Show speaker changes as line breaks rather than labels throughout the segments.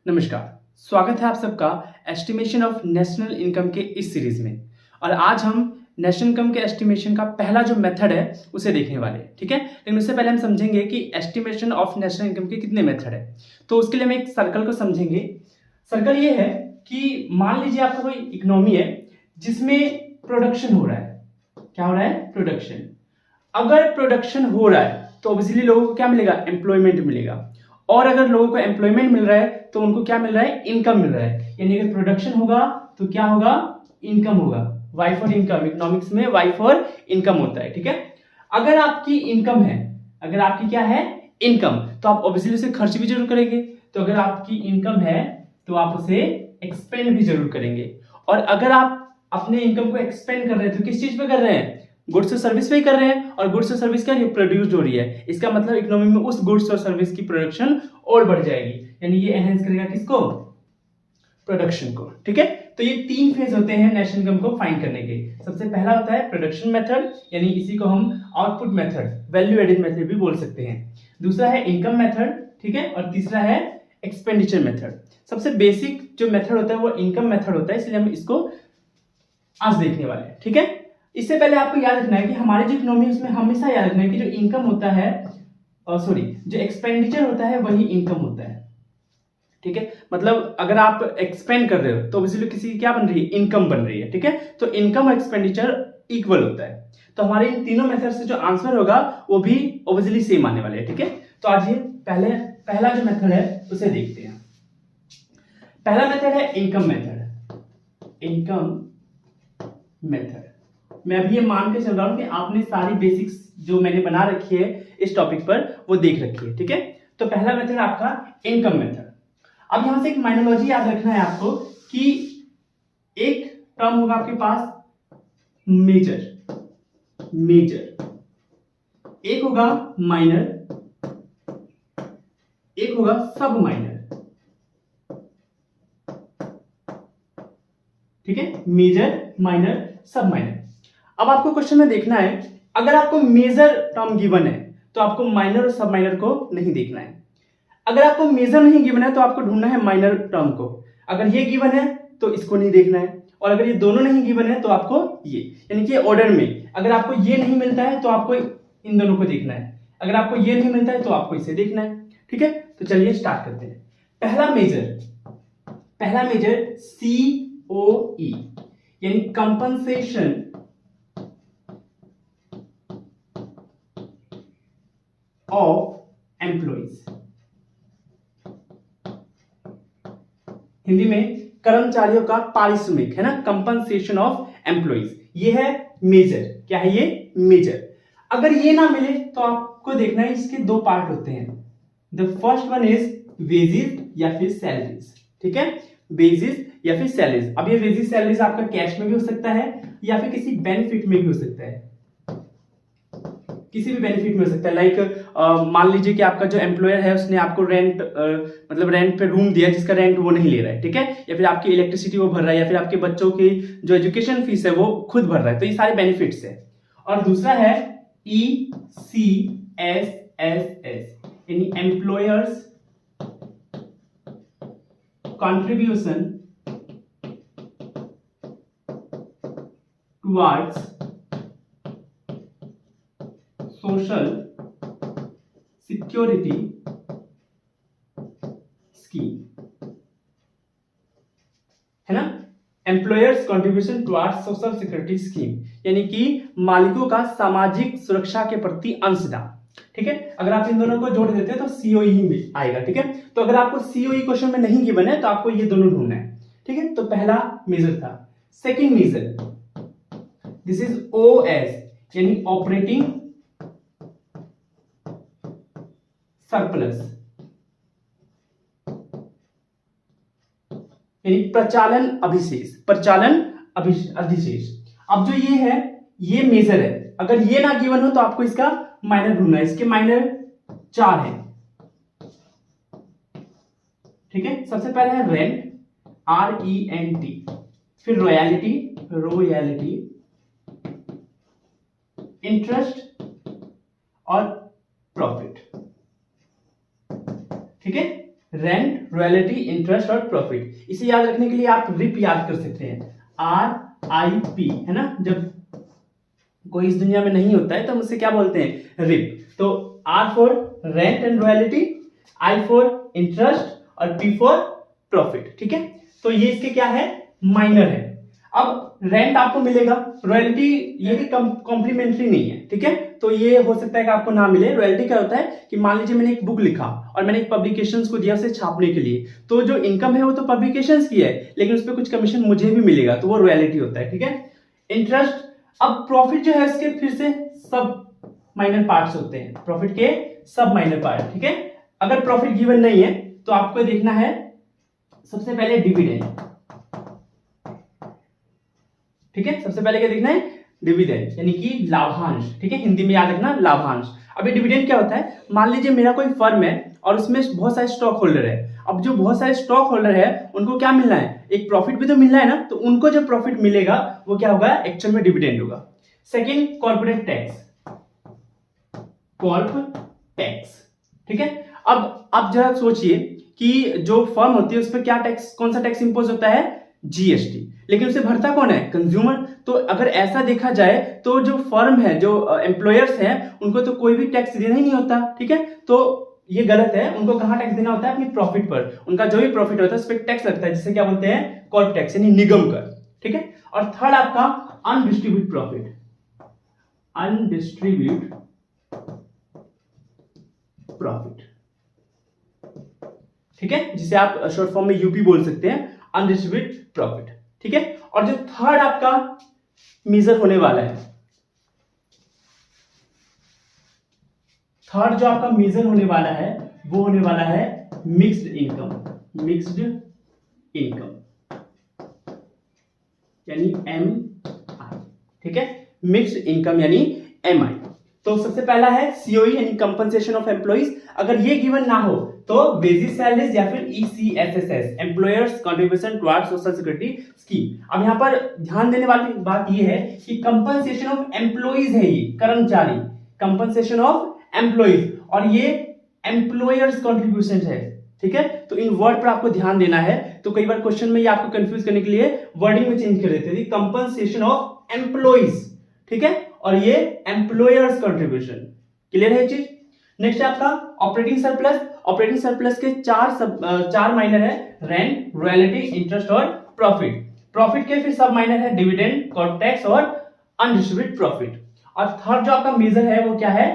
नमस्कार, स्वागत है आप सबका एस्टिमेशन ऑफ नेशनल इनकम के इस सीरीज में। और आज हम नेशनल इनकम के एस्टिमेशन का पहला जो मेथड है उसे देखने वाले हैं, ठीक है। लेकिन उससे पहले हम समझेंगे कि एस्टिमेशन ऑफ नेशनल इनकम के कितने मेथड है। तो उसके लिए हम एक सर्कल को समझेंगे। सर्कल ये है कि मान लीजिए आपका कोई इकोनॉमी है जिसमें प्रोडक्शन हो रहा है। क्या हो रहा है? प्रोडक्शन। अगर प्रोडक्शन हो रहा है तो ऑब्वियसली लोगों को क्या मिलेगा? एम्प्लॉयमेंट मिलेगा। और अगर लोगों को एम्प्लॉयमेंट मिल रहा है तो उनको क्या मिल रहा है? इनकम मिल रहा है। यानी अगर प्रोडक्शन होगा तो क्या होगा? इनकम होगा। वाई फॉर इनकम, इकोनॉमिक्स में वाई फॉर इनकम होता है, ठीक है। अगर आपकी इनकम है, अगर आपकी क्या है? इनकम, तो आप ऑब्वियसली उसे खर्च भी जरूर करेंगे। तो अगर आपकी इनकम है तो आप उसे एक्सपेंड भी जरूर करेंगे। और अगर आप अपने इनकम को एक्सपेंड कर रहे हैं तो किस चीज पे कर रहे हैं? गुड्स और सर्विस पे कर रहे हैं। और गुड्स और सर्विस क्या प्रोड्यूस हो रही है, इसका मतलब इकोनॉमी में उस गुड्स और सर्विस की प्रोडक्शन और बढ़ जाएगी। यानी ये एनहांस करेगा किसको? प्रोडक्शन को, ठीक है। तो ये तीन फेज होते हैं नेशनल इनकम को फाइंड करने के। सबसे पहला होता है प्रोडक्शन मेथड, यानी इसी को हम output method, value added method भी बोल सकते हैं। दूसरा है इनकम मेथड, ठीक है। और तीसरा है एक्सपेंडिचर मेथड। सबसे बेसिक जो मेथड होता है वो इनकम मेथड होता है, इसलिए हम इसको आज देखने वाले हैं, ठीक है। इससे पहले आपको याद रखना है कि हमारी जो इकोनॉमी है उसमें हमेशा याद रखना है कि जो इनकम होता है, जो एक्सपेंडिचर होता है वही इनकम होता है, ठीक है। मतलब अगर आप एक्सपेंड कर रहे हो तो ऑब्वियसली किसी की क्या बन रही है? इनकम बन रही है, ठीक है। तो इनकम और एक्सपेंडिचर इक्वल होता है। तो हमारे इन तीनों मेथड से जो आंसर होगा वो भी ऑब्वियसली सेम आने वाले हैं, ठीक है। तो आज ये पहला जो मेथड है उसे देखते हैं। पहला मेथड है इनकम मेथड। इनकम मेथड मैं अभी ये मान के चल रहा हूं कि आपने सारी बेसिक्स जो मैंने बना रखी है इस टॉपिक पर वो देख रखी है, ठीक है। तो पहला मेथड आपका इनकम मेथड। अब यहां से एक माइनोलॉजी याद रखना है आपको कि एक टर्म होगा आपके पास मेजर, एक होगा माइनर, एक होगा सब माइनर, ठीक है। मेजर, माइनर, सब माइनर। अब आपको क्वेश्चन में देखना है, अगर आपको मेजर टर्म गिवन है तो आपको माइनर और सब माइनर को नहीं देखना है। अगर आपको मेजर नहीं गिवन है तो आपको ढूंढना है माइनर टर्म को। अगर ये गिवन है तो इसको नहीं देखना है। और अगर ये दोनों नहीं गिवन है तो आपको ये, यानी कि ऑर्डर में अगर आपको ये नहीं मिलता है तो आपको इन दोनों को देखना है। अगर आपको ये नहीं मिलता है तो आपको इसे देखना है, ठीक है। तो चलिए स्टार्ट करते हैं। पहला मेजर COE, यानी कंपनसेशन ऑफ एम्प्लॉइज। हिंदी में कर्मचारियों का पारिश्रमिक, है ना, कंपनसेशन ऑफ एम्प्लॉइज। ये है मेजर। क्या है ये? मेजर। अगर ये ना मिले तो आपको देखना है, इसके दो पार्ट होते हैं। The first one is wages या फिर सैलरीज, ठीक है। वेजेस या फिर सैलरीज। अब ये वेजेस सैलरीज आपका कैश में भी हो सकता है या फिर किसी बेनिफिट में भी हो सकता है, किसी भी बेनिफिट में हो सकता है। लाइक मान लीजिए कि आपका जो एम्प्लॉयर है उसने आपको रेंट मतलब रेंट पे रूम दिया जिसका रेंट वो नहीं ले रहा है, ठीक है। या फिर आपकी इलेक्ट्रिसिटी वो भर रहा है, या फिर आपके बच्चों की जो एजुकेशन फीस है वो खुद भर रहा है। तो ये सारे बेनिफिट्स है। और दूसरा है ECSSS, यानी employers contribution towards social security scheme, है ना। Employers contribution towards social security scheme, यानी कि मालिकों का सामाजिक सुरक्षा के प्रति अंशदान, ठीक है। अगर आप इन दोनों को जोड़ देते हैं तो COE में आएगा, ठीक है। तो अगर आपको COE क्वेश्चन में नहीं गिवन है तो आपको ये दोनों ढूंढना है, ठीक है। तो पहला मेजर था। Second measure, this is OS, यानी ऑपरेटिंग सरप्लस, यानी प्रचालन अधिशेष। अब जो ये है ये मेजर है। अगर ये ना गिवन हो तो आपको इसका माइनर ढूंढना है। इसके माइनर 4 है, ठीक है। सबसे पहला है रेंट, RENT, फिर रॉयल्टी, इंटरेस्ट और प्रॉफिट, ठीक है। रेंट, रॉयल्टी, इंटरेस्ट और प्रॉफिट। इसे याद रखने के लिए आप रिप याद कर सकते हैं, RIP, है ना। जब कोई इस दुनिया में नहीं होता है तो हम उसे क्या बोलते हैं, रिप। तो R for rent and royalty, I for interest और P फॉर प्रॉफिट, ठीक है। तो ये इसके क्या है, माइनर है। अब रेंट आपको मिलेगा, रॉयल्टी ये भी कॉम्प्लीमेंट्री नहीं है, ठीक है। तो ये हो सकता है कि आपको ना मिले। रॉयल्टी क्या होता है कि मान लीजिए मैंने एक बुक लिखा और मैंने एक पब्लिकेशंस को दिया उसे छापने के लिए, तो जो इनकम है वो तो पब्लिकेशंस की है, लेकिन उस पर कुछ कमीशन मुझे भी मिलेगा, तो वो रॉयल्टी होता है, ठीक है। इंटरेस्ट, अब प्रॉफिट जो है इसके फिर से सब माइनर पार्ट्स होते हैं, प्रॉफिट के सब माइनर पार्ट, ठीक है। अगर प्रॉफिट गिवन नहीं है तो आपको देखना है सबसे पहले डिविडेंड, ठीक है। सबसे पहले क्या देखना है, डिविडेंड यानी कि लाभांश, ठीक है। हिंदी में याद रखना, लाभांश। अभी डिविडेंड क्या होता है, मान लीजिए मेरा कोई फर्म है और उसमें बहुत सारे स्टॉक होल्डर है। अब जो बहुत सारे स्टॉक होल्डर है उनको क्या मिलना है, एक प्रॉफिट भी तो मिलना है ना। तो उनको जो प्रॉफिट मिलेगा वो क्या होगा, एक्चुअल में डिविडेंड होगा। Second, corporate tax, Corp tax, ठीक है। अब आप जरा सोचिए कि जो फर्म होती है उस पर क्या टैक्स, कौन सा टैक्स इंपोज होता है, GST, लेकिन उसे भरता कौन है, कंज्यूमर। तो अगर ऐसा देखा जाए तो जो फर्म है, जो एम्प्लॉयर्स हैं, उनको तो कोई भी टैक्स देना ही नहीं होता, ठीक है। तो ये गलत है, उनको कहां टैक्स देना होता है, अपनी प्रॉफिट पर। उनका जो भी प्रॉफिट होता है उस पर टैक्स लगता है, जिसे क्या बोलते हैं, कॉर्प टैक्स यानी निगम कर, ठीक है। और थर्ड आपका अनडिस्ट्रीब्यूट प्रॉफिट, अनडिस्ट्रीब्यूट प्रॉफिट, ठीक है, जिसे आप शॉर्ट फॉर्म में यूपी बोल सकते हैं, अनडिस्ट्रीब्यूट प्रॉफिट, ठीक है। और जो थर्ड आपका मेजर होने वाला है, थर्ड जो आपका मेजर होने वाला है वो होने वाला है मिक्स्ड इनकम, मिक्स्ड इनकम यानी MI, ठीक है। मिक्स्ड इनकम यानी MI। तो सबसे पहला है COE यानी कंपनसेशन ऑफ एम्प्लॉइज। अगर ये गिवन ना हो तो बेसिक सैलरीज या फिर ECSSS, employers contribution towards social security scheme. अब यहां पर ध्यान देने वाली बात ये है कि कंपनसेशन ऑफ एम्प्लॉइज है, ये कर्मचारी, कंपनसेशन ऑफ एम्प्लॉइज, और ये एम्प्लॉयर्स कंट्रीब्यूशन है, ठीक है। तो इन वर्ड पर आपको ध्यान देना है। तो कई बार क्वेश्चन में ये आपको कंफ्यूज करने के लिए वर्डिंग में चेंज कर देते हैं, कंपनसेशन ऑफ एम्प्लॉइज, ठीक है, और ये एम्प्लॉयर्स कंट्रीब्यूशन। क्लियर है चीज। नेक्स्ट है आपका ऑपरेटिंग सरप्लस। ऑपरेटिंग सरप्लस के चार माइनर है, रेंट, रॉयल्टी, इंटरेस्ट और प्रॉफिट। प्रॉफिट के फिर सब माइनर है, डिविडेंड, कॉर्प टैक्स और अनडिस्ट्रीब्यूटेड प्रॉफिट। और थर्ड जो आपका मेजर है वो क्या है,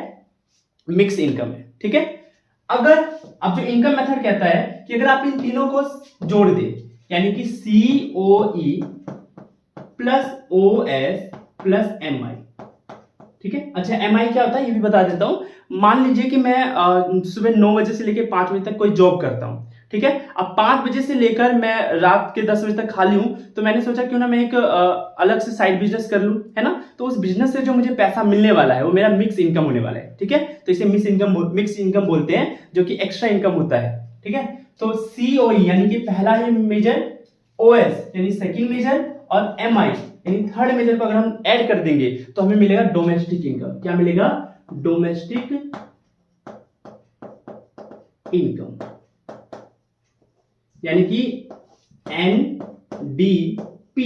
मिक्स इनकम है, ठीक है। अगर अब जो इनकम मेथड कहता है कि अगर आप इन तीनों को जोड़ दे, यानी कि COE plus OS plus MI, ठीक है। अच्छा, MI क्या होता है ये भी बता देता हूं। मान लीजिए कि मैं सुबह 9 बजे से लेकर 5 बजे तक कोई जॉब करता हूं, ठीक है। अब 5 बजे से लेकर मैं रात के 10 बजे तक खाली हूं, तो मैंने सोचा क्यों ना मैं एक अलग से साइड बिजनेस कर लूं, है ना। तो उस बिजनेस से जो मुझे पैसा मिलने वाला है वो मेरा मिक्स इनकम होने वाला है, ठीक है। तो इसे मिक्स इनकम बोलते हैं, जो कि एक्स्ट्रा इनकम होता है, ठीक है। तो COE यानी कि पहला है मेजर, OS यानी सेकंड मेजर, और MI यानी थर्ड मेजर को अगर हम ऐड कर देंगे तो हमें मिलेगा डोमेस्टिक इनकम। क्या मिलेगा, डोमेस्टिक इनकम, यानी कि NDP@FC,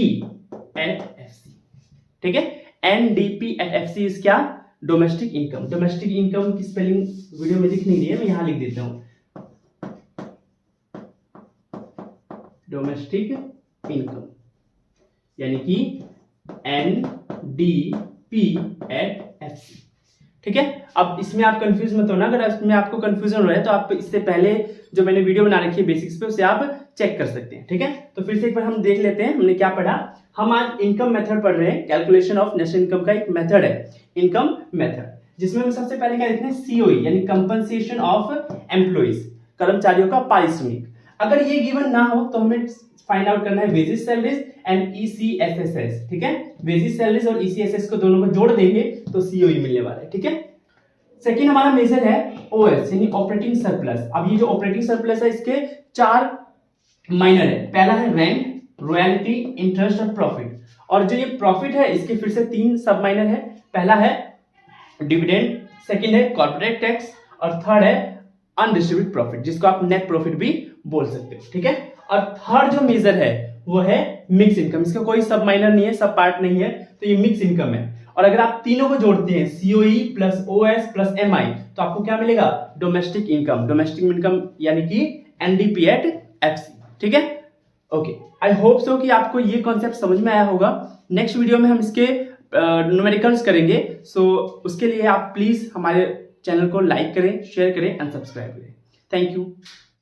ठीक है। NDP@FC इज क्या, डोमेस्टिक इनकम। डोमेस्टिक इनकम की स्पेलिंग वीडियो में दिख नहीं रही है, मैं यहां लिख देता हूं, डोमेस्टिक इनकम यानी कि NDP@FC, ठीक है। अब इसमें आप कंफ्यूज मत होना, अगर इसमें आपको कंफ्यूजन हो रहा है तो आप इससे पहले जो मैंने वीडियो बना रखी है बेसिक्स पे, उसे आप चेक कर सकते हैं, ठीक है। तो फिर से एक बार हम देख लेते हैं हमने क्या पढ़ा। हम आज इनकम मेथड पढ़ रहे हैं, कैलकुलेशन ऑफ नेशनल इनकम का एक मेथड है इनकम मेथड, जिसमें हम सबसे पहले क्या देखते हैं, COE यानी कंपनसेशन ऑफ एम्प्लॉइज, कर्मचारियों का पारिश्रमिक। अगर ये गिवन ना हो तो हमें फाइंड आउट करना है बेसिक सैलरीज एंड ECSSS, ठीक है। बेसिक सैलरीज और ECSS को दोनों को जोड़ देंगे तो COE मिलने वाला है, ठीक है। सेकंड हमारा मेजर है OS यानी ऑपरेटिंग सरप्लस। अब ये जो ऑपरेटिंग सरप्लस है इसके 4 माइनर है। पहला है रेंट, रॉयल्टी, इंटरेस्ट और प्रॉफिट। और जो ये प्रॉफिट है इसके फिर से 3 सब माइनर है। पहला है डिविडेंड, सेकंड है कॉर्पोरेट टैक्स और थर्ड है अनडिस्ट्रीब्यूटेड प्रॉफिट, जिसको आप नेट प्रॉफिट भी बोल सकते हो, ठीक है। और थर्ड जो मेजर है वो है मिक्स इनकम। इसका कोई सब माइनर नहीं है, सब पार्ट नहीं है, तो ये मिक्स इनकम है। और अगर आप तीनों को जोड़ते हैं, COE plus OS plus MI, तो आपको क्या मिलेगा? Domestic income. डोमेस्टिक इनकम यानी कि एनडीपी एट एफसी, ठीक है। ओके, आई होप सो कि आपको ये कॉन्सेप्ट समझ में आया होगा। नेक्स्ट वीडियो में हम इसके न्यूमेरिकल्स करेंगे, सो उसके लिए आप प्लीज हमारे चैनल को लाइक करें, शेयर करें एंड सब्सक्राइब करें। Thank you.